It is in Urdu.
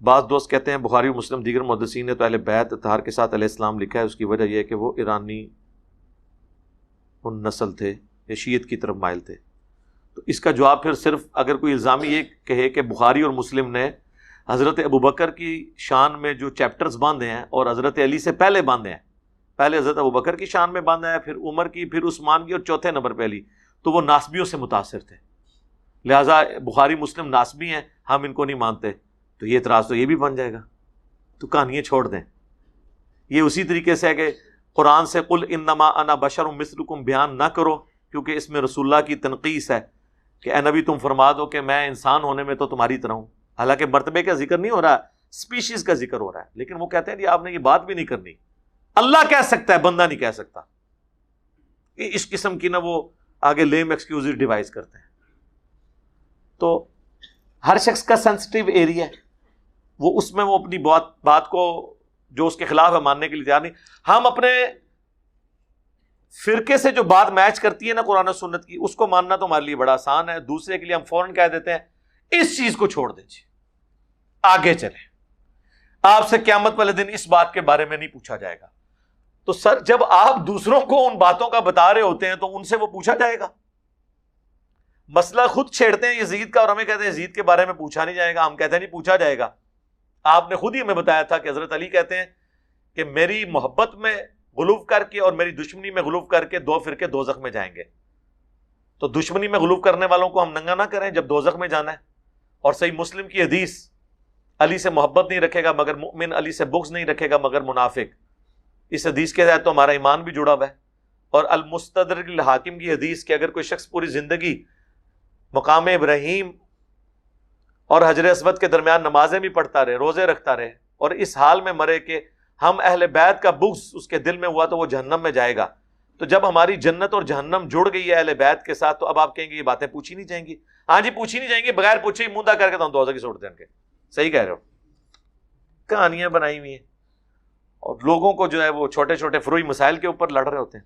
بعض دوست کہتے ہیں بخاری و مسلم دیگر محدثین نے تو اہل بیت اطہار کے ساتھ علیہ السلام لکھا ہے، اس کی وجہ یہ ہے کہ وہ ایرانی نسل تھے یا شیعت کی طرف مائل تھے. تو اس کا جواب پھر صرف اگر کوئی الزامی یہ کہے کہ بخاری اور مسلم نے حضرت ابوبکر کی شان میں جو چیپٹرز باندھے ہیں اور حضرت علی سے پہلے باندھے ہیں، پہلے حضرت ابوبکر کی شان میں باندھا ہے، پھر عمر کی، پھر عثمان کی، اور چوتھے نمبر پہ علی، تو وہ ناسبیوں سے متاثر تھے، لہٰذا بخاری مسلم ناسبی ہیں، ہم ان کو نہیں مانتے. تو یہ اعتراض تو یہ بھی بن جائے گا. تو کہانیاں چھوڑ دیں. یہ اسی طریقے سے ہے کہ قرآن سے قل انما انا بشر مثلکم بیان نہ کرو، کیونکہ اس میں رسول اللہ کی تنقیص ہے کہ اے نبی تم فرما دو کہ میں انسان ہونے میں تو تمہاری طرح ہوں. حالانکہ مرتبے کا ذکر نہیں ہو رہا، اسپیشیز کا ذکر ہو رہا ہے، لیکن وہ کہتے ہیں کہ آپ نے یہ بات بھی نہیں کرنی. اللہ کہہ سکتا ہے، بندہ نہیں کہہ سکتا. اس قسم کی نہ وہ آگے لیم ایکسکیوز ڈیوائز کرتے ہیں. تو ہر شخص کا سینسٹیو ایریا ہے، وہ اس میں وہ اپنی بات کو جو اس کے خلاف ہے ماننے کے لیے تیار نہیں. ہم اپنے فرقے سے جو بات میچ کرتی ہے نا قرآن و سنت کی، اس کو ماننا تو ہمارے لیے بڑا آسان ہے. دوسرے کے لیے ہم فوراً کہہ دیتے ہیں اس چیز کو چھوڑ دیجیے، آگے چلیں، آپ سے قیامت والے دن اس بات کے بارے میں نہیں پوچھا جائے گا. تو سر جب آپ دوسروں کو ان باتوں کا بتا رہے ہوتے ہیں تو ان سے وہ پوچھا جائے گا. مسئلہ خود چھیڑتے ہیں یزید کا اور ہمیں کہتے ہیں یزید کے بارے میں پوچھا نہیں جائے گا. ہم کہتے ہیں نہیں پوچھا جائے گا. آپ نے خود ہی ہمیں بتایا تھا کہ حضرت علی کہتے ہیں کہ میری محبت میں غلو کر کے اور میری دشمنی میں غلو کر کے دو فرقے دوزخ میں جائیں گے. تو دشمنی میں غلو کرنے والوں کو ہم ننگا نہ کریں جب دوزخ میں جانا ہے. اور صحیح مسلم کی حدیث، علی سے محبت نہیں رکھے گا مگر مؤمن، علی سے بغض نہیں رکھے گا مگر منافق. اس حدیث کے تحت تو ہمارا ایمان بھی جڑا ہوا ہے. اور المستدرک الحاکم کی حدیث کہ اگر کوئی شخص پوری زندگی مقام ابراہیم اور حجر اسود کے درمیان نمازیں بھی پڑھتا رہے، روزے رکھتا رہے، اور اس حال میں مرے کہ ہم اہل بیت کا بغض اس کے دل میں ہوا تو وہ جہنم میں جائے گا. تو جب ہماری جنت اور جہنم جڑ گئی ہے اہل بیت کے ساتھ، تو اب آپ کہیں گے یہ باتیں پوچھی نہیں جائیں گی. ہاں جی پوچھی نہیں جائیں گی، بغیر پوچھے ہی موندا کر کے تو ہم دوزخ کی چھوڑ دیں گے. صحیح کہہ رہے ہو. کہانیاں بنائی ہوئی ہیں اور لوگوں کو جو ہے وہ چھوٹے چھوٹے فروئی مسائل کے اوپر لڑ رہے ہوتے ہیں.